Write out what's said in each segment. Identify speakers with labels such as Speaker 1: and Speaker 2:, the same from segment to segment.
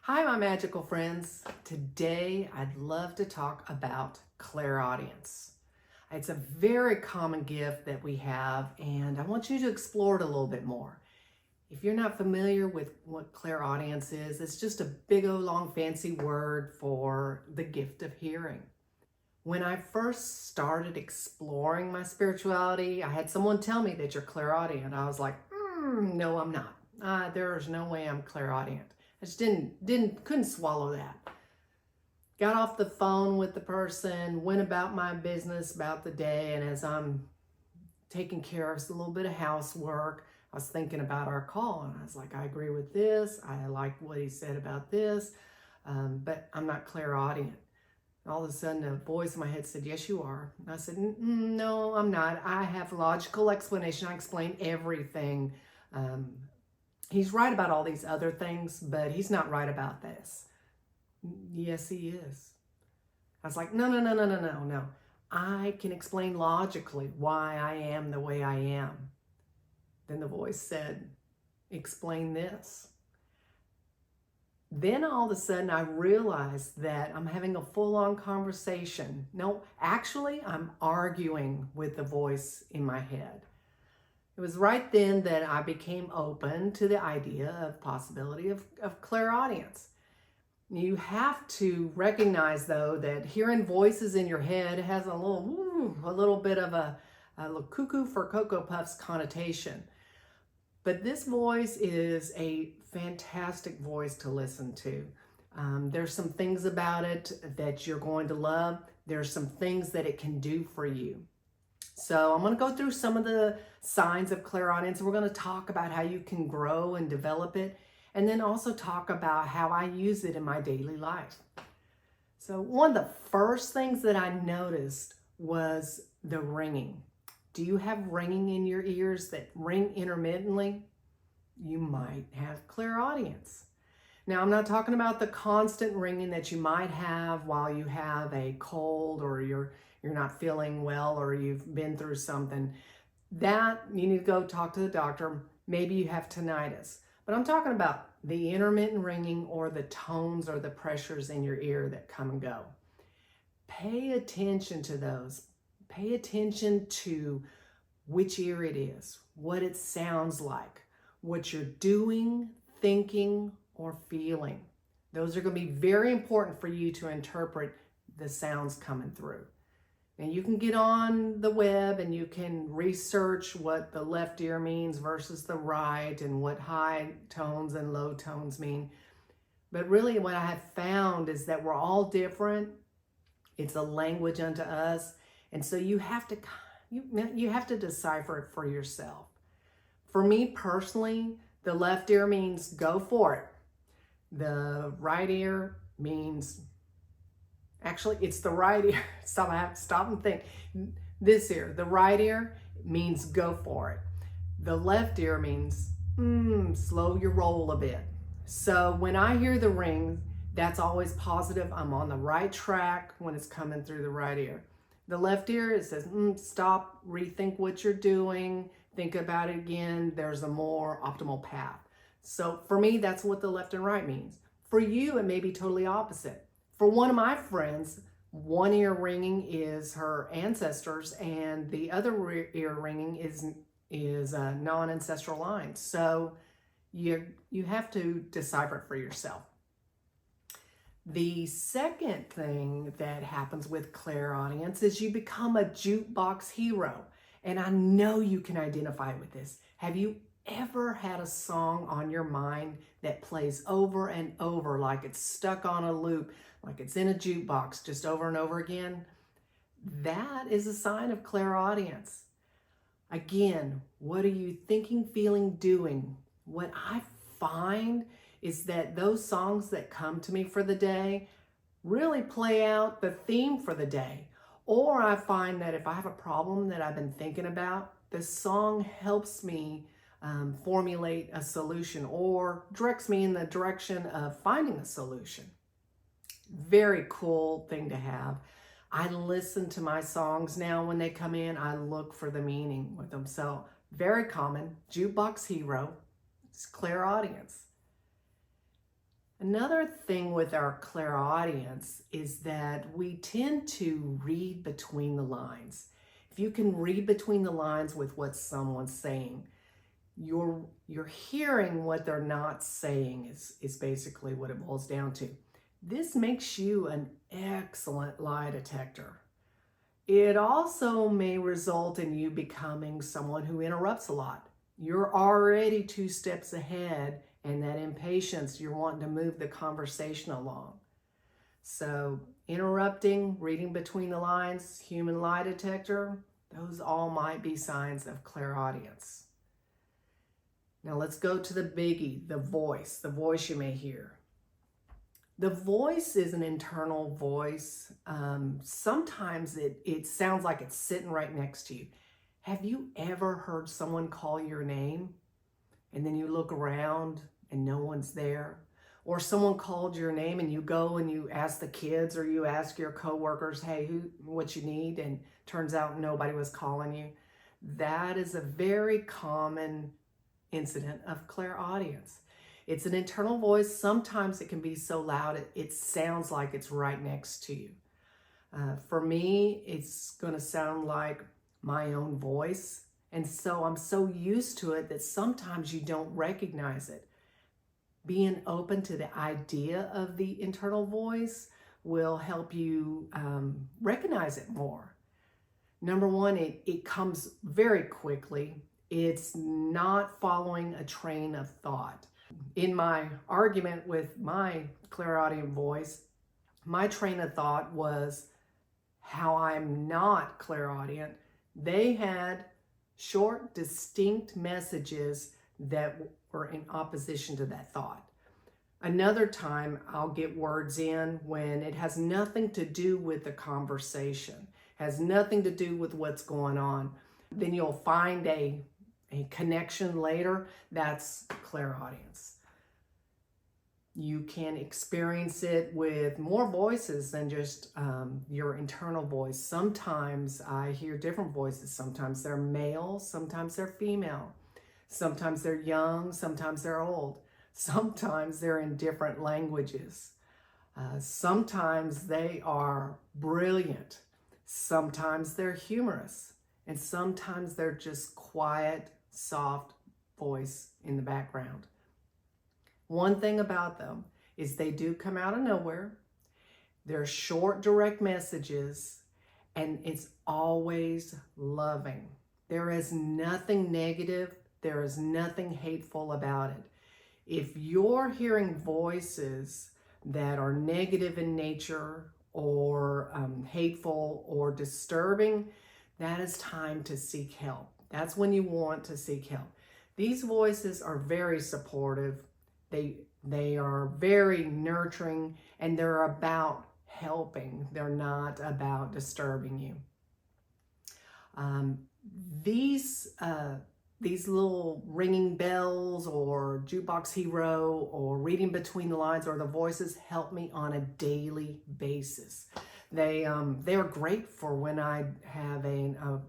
Speaker 1: Hi, my magical friends. Today, I'd love to talk about clairaudience. It's a very common gift that we have, and I want you to explore it a little bit more. If you're not familiar with what clairaudience is, it's just a big old long fancy word for the gift of hearing. When I first started exploring my spirituality, I had someone tell me that you're clairaudient. I was like, no, I'm not. There's no way I'm clairaudient. I just couldn't swallow that. Got off the phone with the person, went about my business about the day, and as I'm taking care of a little bit of housework, I was thinking about our call, and I was like, I agree with this. I like what he said about this, but I'm not clairaudient. All of a sudden, a voice in my head said, yes, you are. And I said, no, I'm not. I have logical explanation. I explain everything. He's right about all these other things, but he's not right about this. Yes, he is. I was like, no. I can explain logically why I am the way I am. Then the voice said, explain this. Then all of a sudden I realized that I'm having a full-on conversation. No, actually I'm arguing with the voice in my head. It was right then that I became open to the idea of possibility of clairaudience. You have to recognize, though, that hearing voices in your head has a little bit of a little cuckoo for Cocoa Puffs connotation. But this voice is a fantastic voice to listen to. There's some things about it that you're going to love. There's some things that it can do for you. So I'm going to go through some of the signs of clairaudience. We're going to talk about how you can grow and develop it, and then also talk about how I use it in my daily life. So one of the first things that I noticed was the ringing. Do you have ringing in your ears that ring intermittently? You might have clairaudience. Now, I'm not talking about the constant ringing that you might have while you have a cold or you're not feeling well or you've been through something. That, you need to go talk to the doctor. Maybe you have tinnitus. But I'm talking about the intermittent ringing or the tones or the pressures in your ear that come and go. Pay attention to those. Pay attention to which ear it is, what it sounds like, what you're doing, thinking, or feeling. Those are going to be very important for you to interpret the sounds coming through. And you can get on the web and you can research what the left ear means versus the right and what high tones and low tones mean. But really what I have found is that we're all different. It's a language unto us. And so you have to decipher it for yourself. For me personally, the left ear means go for it. The right ear means, actually, it's the right ear. So I have to stop and think. This ear, the right ear, means go for it. The left ear means slow your roll a bit. So when I hear the ring, that's always positive. I'm on the right track when it's coming through the right ear. The left ear, it says, stop, rethink what you're doing, think about it again. There's a more optimal path. So for me, that's what the left and right means. For you, it may be totally opposite. For one of my friends, one ear ringing is her ancestors and the other ear ringing is a non-ancestral line. So you have to decipher it for yourself. The second thing that happens with clairaudience is you become a jukebox hero. And I know you can identify with this. Have you ever had a song on your mind that plays over and over like it's stuck on a loop, like it's in a jukebox just over and over again? That is a sign of clairaudience. Again, what are you thinking, feeling, doing? What I find is that those songs that come to me for the day really play out the theme for the day. Or I find that if I have a problem that I've been thinking about, the song helps me formulate a solution or directs me in the direction of finding a solution. Very cool thing to have. I listen to my songs now when they come in. I look for the meaning with them. So very common, jukebox hero, it's clairaudience. Another thing with our clairaudience is that we tend to read between the lines. If you can read between the lines with what someone's saying, you're hearing what they're not saying is basically what it boils down to. This makes you an excellent lie detector. It also may result in you becoming someone who interrupts a lot. You're already 2 steps ahead, and that impatience, you're wanting to move the conversation along. So interrupting, reading between the lines, human lie detector, those all might be signs of clairaudience. Now let's go to the biggie, the voice you may hear. The voice is an internal voice. Sometimes it sounds like it's sitting right next to you. Have you ever heard someone call your name and then you look around and no one's there? Or someone called your name and you go and you ask the kids or you ask your coworkers, hey, what you need? And turns out nobody was calling you. That is a very common incident of clairaudience. It's an internal voice. Sometimes it can be so loud it sounds like it's right next to you. For me, it's going to sound like my own voice. And so I'm so used to it that sometimes you don't recognize it. Being open to the idea of the internal voice will help you recognize it more. Number one, it comes very quickly. It's not following a train of thought. In my argument with my clairaudient voice, my train of thought was how I'm not clairaudient. They had short, distinct messages that were in opposition to that thought. Another time, I'll get words in when it has nothing to do with the conversation, has nothing to do with what's going on. Then you'll find a connection later. That's clairaudience. You can experience it with more voices than just your internal voice. Sometimes I hear different voices. Sometimes they're male, sometimes they're female. Sometimes they're young, sometimes they're old. Sometimes they're in different languages. Sometimes they are brilliant. Sometimes they're humorous. And sometimes they're just quiet, soft voice in the background. One thing about them is they do come out of nowhere. They're short, direct messages, and it's always loving. There is nothing negative. There is nothing hateful about it. If you're hearing voices that are negative in nature or hateful or disturbing, that is time to seek help. That's when you want to seek help. These voices are very supportive. They are very nurturing, and they're about helping. They're not about disturbing you. These little ringing bells or jukebox hero or reading between the lines or the voices help me on a daily basis. They're great for when I have a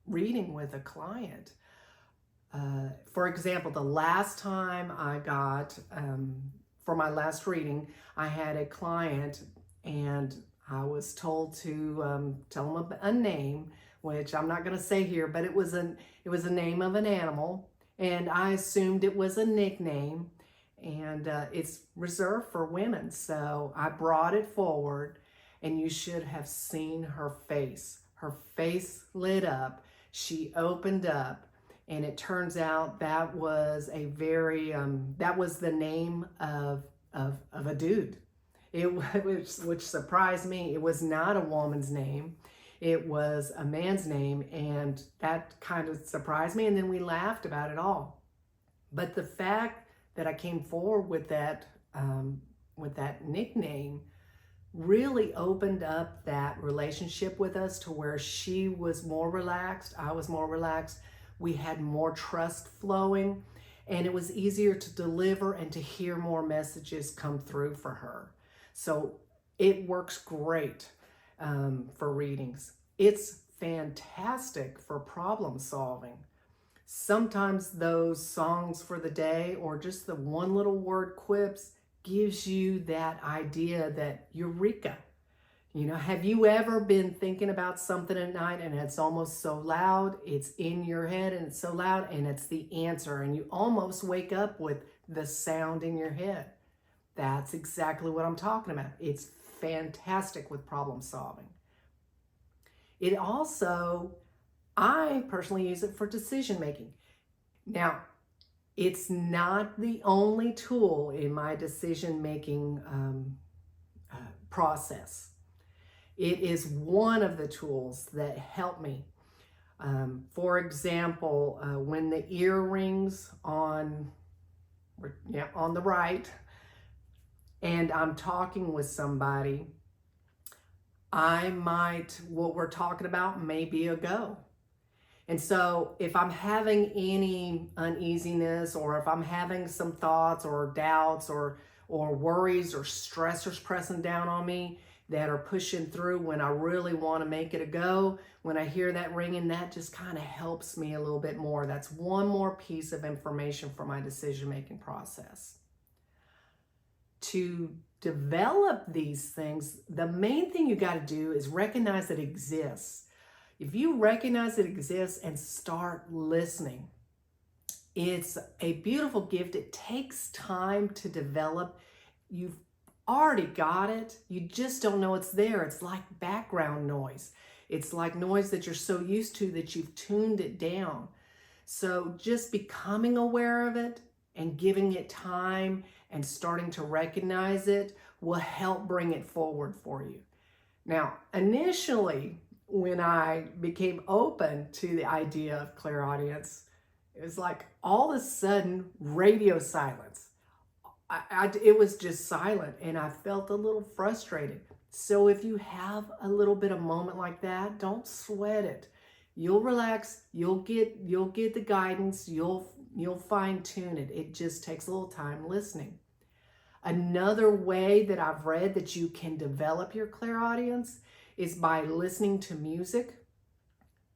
Speaker 1: reading with a client. For example, the last time I got, for my last reading, I had a client and I was told to tell him a name, which I'm not going to say here, but it was a name of an animal, and I assumed it was a nickname, and it's reserved for women. So I brought it forward, and you should have seen her face. Her face lit up. She opened up. And it turns out that was that was the name of a dude. Which surprised me. It was not a woman's name. It was a man's name, and that kind of surprised me. And then we laughed about it all. But the fact that I came forward with that nickname really opened up that relationship with us to where she was more relaxed, I was more relaxed. We had more trust flowing, and it was easier to deliver and to hear more messages come through for her. So it works great for readings. It's fantastic for problem solving. Sometimes those songs for the day or just the one little word quips gives you that idea that eureka. You know, have you ever been thinking about something at night and it's almost so loud, it's in your head and it's so loud and it's the answer and you almost wake up with the sound in your head? That's exactly what I'm talking about. It's fantastic with problem solving. It also, I personally use it for decision making. Now, it's not the only tool in my decision making process. It is one of the tools that help me. For example, when the ear rings on the right, and I'm talking with somebody, what we're talking about may be a go. And so if I'm having any uneasiness, or if I'm having some thoughts or doubts or worries or stressors pressing down on me that are pushing through when I really want to make it a go, when I hear that ringing, that just kind of helps me a little bit more. That's one more piece of information for my decision-making process. To develop these things, the main thing you got to do is recognize it exists. If you recognize it exists and start listening, it's a beautiful gift. It takes time to develop. You've already got it. You just don't know it's there. It's like background noise. It's like noise that you're so used to that you've tuned it down. So just becoming aware of it and giving it time and starting to recognize it will help bring it forward for you. Now, initially, when I became open to the idea of clairaudience, it was like all of a sudden radio silence. It was just silent and I felt a little frustrated. So if you have a little bit of moment like that, don't sweat it. You'll relax, you'll get the guidance, you'll fine tune it. It just takes a little time listening. Another way that I've read that you can develop your clairaudience is by listening to music,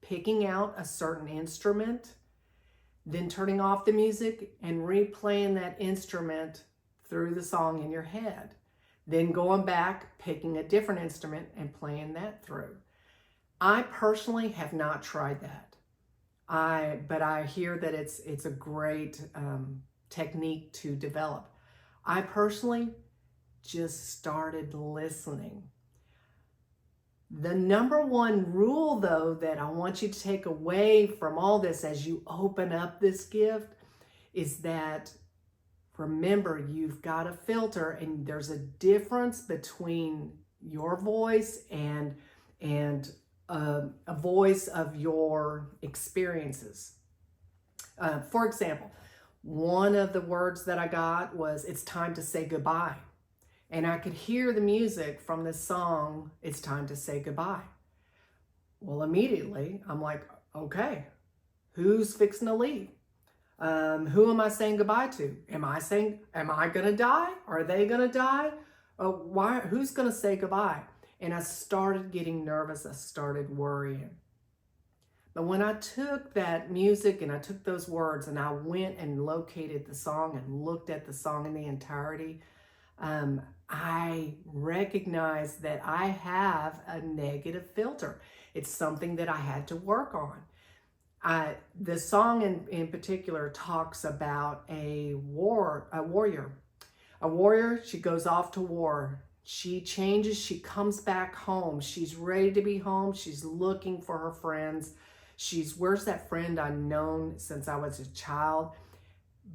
Speaker 1: picking out a certain instrument, then turning off the music and replaying that instrument through the song in your head. Then going back, picking a different instrument and playing that through. I personally have not tried that. But I hear that it's a great technique to develop. I personally just started listening. The number one rule, though, that I want you to take away from all this as you open up this gift is that, remember, you've got a filter and there's a difference between your voice and a voice of your experiences. For example, one of the words that I got was, "It's time to say goodbye." And I could hear the music from this song, "It's time to say goodbye." Well, immediately I'm like, okay, who's fixing to leave? Who am I saying goodbye to? Am I going to die? Are they going to die? Who's going to say goodbye? And I started getting nervous. I started worrying. But when I took that music and I took those words and I went and located the song and looked at the song in the entirety, I recognized that I have a negative filter. It's something that I had to work on. The song in particular talks about a warrior. A warrior, she goes off to war. She changes, she comes back home. She's ready to be home. She's looking for her friends. Where's that friend I've known since I was a child?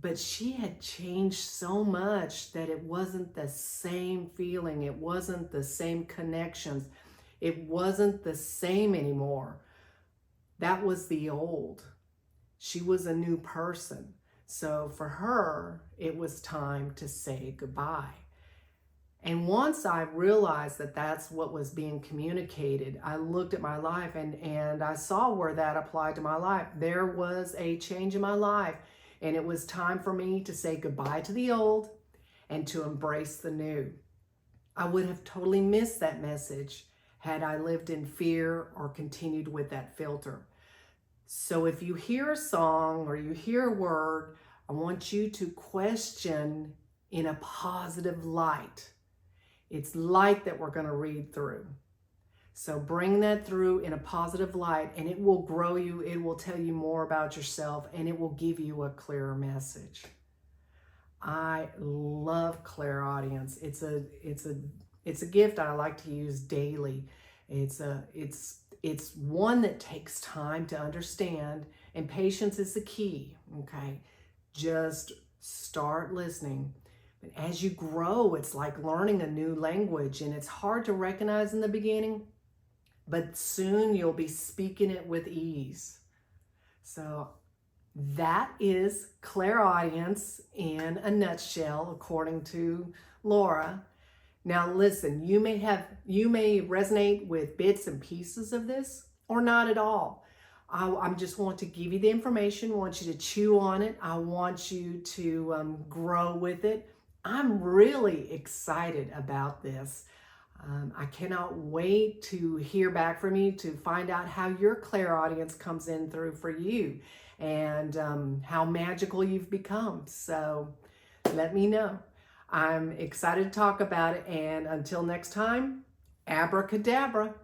Speaker 1: But she had changed so much that it wasn't the same feeling. It wasn't the same connections. It wasn't the same anymore. That was the old. She was a new person. So for her, it was time to say goodbye. And once I realized that that's what was being communicated, I looked at my life and I saw where that applied to my life. There was a change in my life, and it was time for me to say goodbye to the old and to embrace the new. I would have totally missed that message had I lived in fear or continued with that filter. So if you hear a song or you hear a word, I want you to question in a positive light. It's light that we're going to read through. So bring that through in a positive light, and it will grow you. It will tell you more about yourself, and it will give you a clearer message. I love clairaudience. It's a gift I like to use daily. It's one that takes time to understand, and patience is the key. Okay, just start listening. And as you grow, it's like learning a new language, and it's hard to recognize in the beginning, but soon you'll be speaking it with ease. So that is clairaudience in a nutshell, according to Laura. Now listen, you may resonate with bits and pieces of this, or not at all. I just want to give you the information. I want you to chew on it. I want you to grow with it. I'm really excited about this. I cannot wait to hear back from you, to find out how your clairaudience comes in through for you, and how magical you've become. So let me know. I'm excited to talk about it, and until next time, abracadabra.